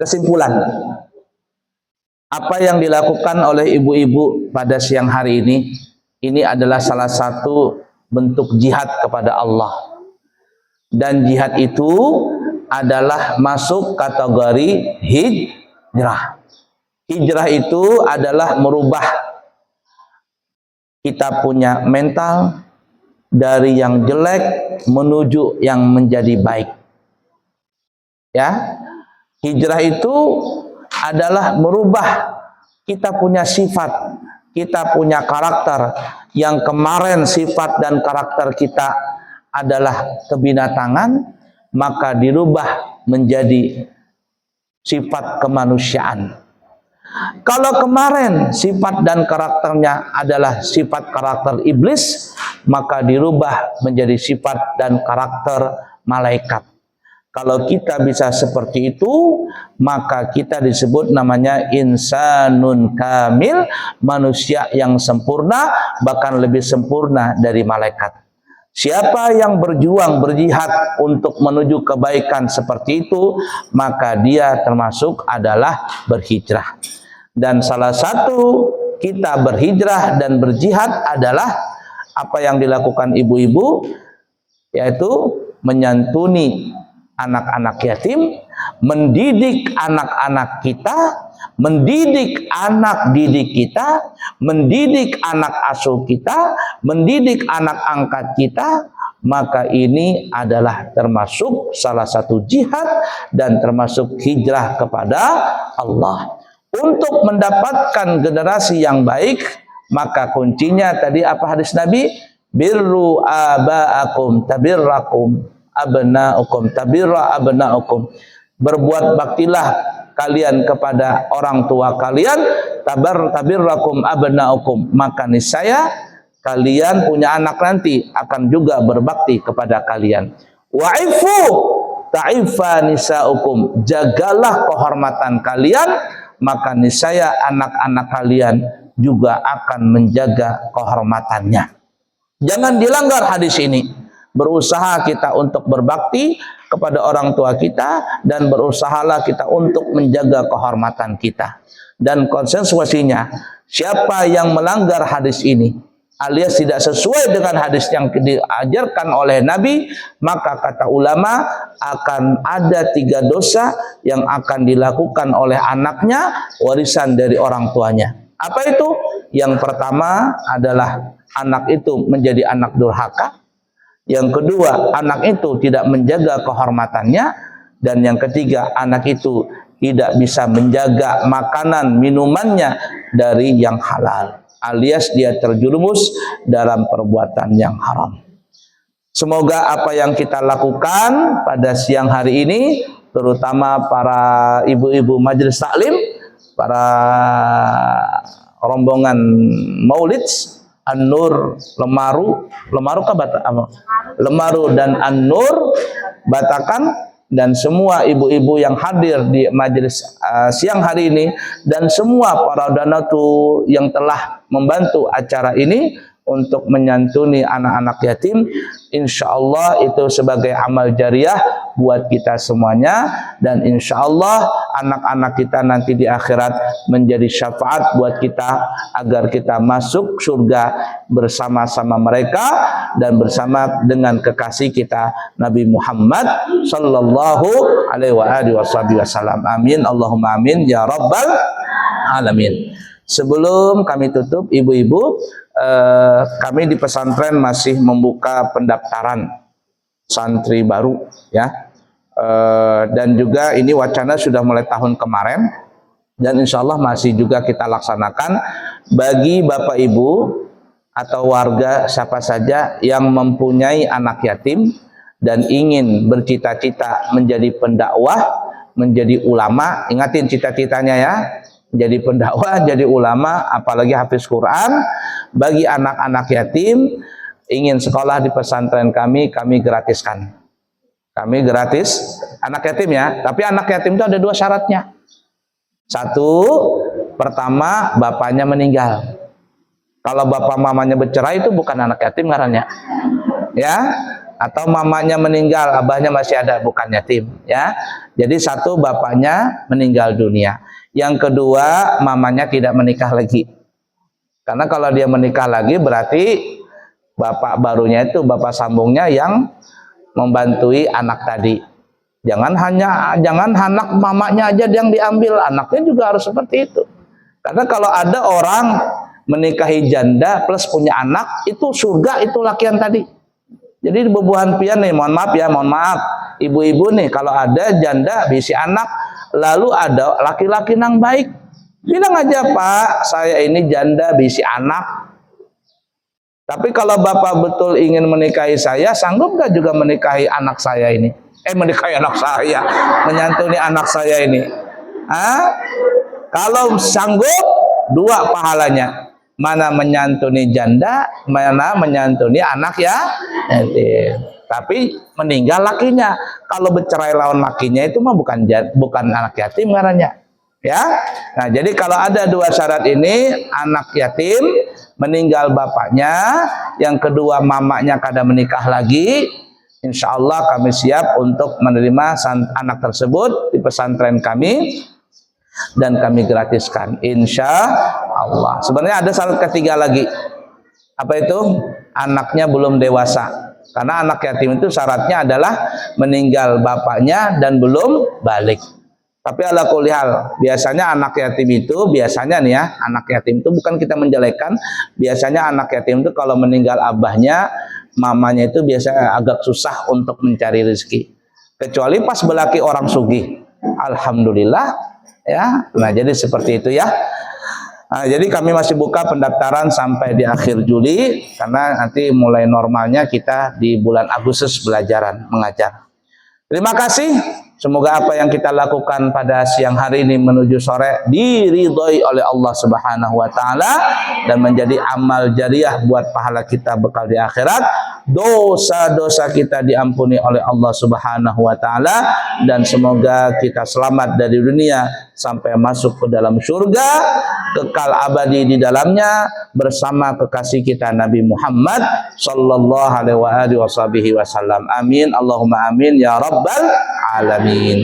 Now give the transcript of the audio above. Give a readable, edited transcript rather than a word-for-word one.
Kesimpulan, apa yang dilakukan oleh ibu-ibu pada siang hari ini adalah salah satu bentuk jihad kepada Allah. Dan jihad itu adalah masuk kategori hijrah. Hijrah itu adalah merubah kita punya mental dari yang jelek menuju yang menjadi baik. Ya, hijrah itu adalah merubah kita punya sifat, kita punya karakter yang kemarin sifat dan karakter kita adalah kebinatangan, maka dirubah menjadi sifat kemanusiaan. Kalau kemarin sifat dan karakternya adalah sifat karakter iblis, maka dirubah menjadi sifat dan karakter malaikat. Kalau kita bisa seperti itu, maka kita disebut namanya insanun kamil, manusia yang sempurna, bahkan lebih sempurna dari malaikat. Siapa yang berjuang, berjihad untuk menuju kebaikan seperti itu, maka dia termasuk adalah berhijrah. Dan salah satu kita berhijrah dan berjihad adalah apa yang dilakukan ibu-ibu, yaitu menyantuni anak-anak yatim, mendidik anak-anak kita, mendidik anak didik kita, mendidik anak asuh kita, mendidik anak angkat kita, maka ini adalah termasuk salah satu jihad dan termasuk hijrah kepada Allah. Untuk mendapatkan generasi yang baik, maka kuncinya tadi apa hadis Nabi? Birru aba'akum tabirrakum abna'ukum tabirra abna'ukum. Berbuat baktilah kalian kepada orang tua kalian, tabirrakum abna'ukum, maka niscaya kalian punya anak nanti akan juga berbakti kepada kalian. Wa'ifu ta'ifa nisa'ukum, jagalah kehormatan kalian, maka niscaya anak-anak kalian juga akan menjaga kehormatannya. Jangan dilanggar hadis ini. Berusaha kita untuk berbakti kepada orang tua kita, dan berusahalah kita untuk menjaga kehormatan kita. Dan konsensuasinya, siapa yang melanggar hadis ini alias tidak sesuai dengan hadis yang diajarkan oleh Nabi, maka kata ulama akan ada 3 dosa yang akan dilakukan oleh anaknya, warisan dari orang tuanya. Apa itu? Yang pertama adalah anak itu menjadi anak durhaka. Yang kedua, anak itu tidak menjaga kehormatannya. Dan yang ketiga, anak itu tidak bisa menjaga makanan minumannya dari yang halal, alias dia terjerumus dalam perbuatan yang haram. Semoga apa yang kita lakukan pada siang hari ini, terutama para ibu-ibu majelis taklim, para rombongan maulid An-Nur Lemaru dan An-Nur Batakan, dan semua ibu-ibu yang hadir di majelis siang hari ini, dan semua para danatu yang telah membantu acara ini untuk menyantuni anak-anak yatim. Insya Allah itu sebagai amal jariah buat kita semuanya, dan insya Allah anak-anak kita nanti di akhirat menjadi syafaat buat kita agar kita masuk surga bersama-sama mereka dan bersama dengan kekasih kita Nabi Muhammad sallallahu alaihi wasallam. Amin, Allahumma amin ya rabbal alamin. Sebelum kami tutup, ibu-ibu, kami di pesantren masih membuka pendaftaran santri baru, ya. Dan juga ini wacana sudah mulai tahun kemarin, dan insya Allah masih juga kita laksanakan bagi bapak ibu atau warga siapa saja yang mempunyai anak yatim dan ingin bercita-cita menjadi pendakwah, menjadi ulama. Ingatin cita-citanya ya, jadi pendakwah, jadi ulama, apalagi hafiz Quran. Bagi anak-anak yatim ingin sekolah di pesantren kami gratiskan. Kami gratis anak yatim ya, tapi anak yatim itu ada 2 syaratnya. 1, pertama bapaknya meninggal. Kalau bapak mamanya bercerai itu bukan anak yatim ngarannya. Ya. atau mamanya meninggal, abahnya masih ada, bukan yatim ya. Jadi satu, bapaknya meninggal dunia. Yang kedua, mamanya tidak menikah lagi. Karena kalau dia menikah lagi berarti bapak barunya itu, bapak sambungnya yang membantui anak tadi. Jangan anak mamanya aja yang diambil, anaknya juga harus seperti itu. Karena kalau ada orang menikahi janda plus punya anak, itu surga itu laki yang tadi. Jadi bebuhan pian nih, mohon maaf ibu-ibu nih, kalau ada janda bisi anak lalu ada laki-laki nang baik, bilang aja, Pak, saya ini janda bisi anak. Tapi kalau bapak betul ingin menikahi saya, sanggup gak juga menikahi anak saya ini? Menikahi anak saya, menyantuni anak saya ini. Kalau sanggup, dua pahalanya. Mana menyantuni janda, mana menyantuni anak ya. Tapi meninggal lakinya. Kalau bercerai lawan lakinya itu mah bukan anak yatim ngarannya. Ya. Nah, jadi kalau ada dua syarat ini, anak yatim, meninggal bapaknya, yang kedua mamanya kada menikah lagi, insya Allah kami siap untuk menerima anak tersebut di pesantren kami dan kami gratiskan, insya Allah. Sebenarnya ada syarat ketiga lagi. Apa itu? Anaknya belum dewasa. Karena anak yatim itu syaratnya adalah meninggal bapaknya dan belum balik. Tapi ala kulli hal, biasanya anak yatim itu, biasanya nih ya, anak yatim itu bukan kita menjelekkan, biasanya anak yatim itu kalau meninggal abahnya, mamanya itu biasanya agak susah untuk mencari rezeki. Kecuali pas belaki orang sugih. Alhamdulillah ya. Nah, jadi seperti itu ya. Nah, jadi kami masih buka pendaftaran sampai di akhir Juli, karena nanti mulai normalnya kita di bulan Agustus mengajar. Terima kasih. Semoga apa yang kita lakukan pada siang hari ini menuju sore diridhoi oleh Allah Subhanahu wa taala dan menjadi amal jariah buat pahala kita bekal di akhirat. Dosa-dosa kita diampuni oleh Allah Subhanahu wa taala dan semoga kita selamat dari dunia sampai masuk ke dalam surga, kekal abadi di dalamnya bersama kekasih kita Nabi Muhammad sallallahu alaihi wasallam. Amin. Allahumma amin ya rabbal alamin.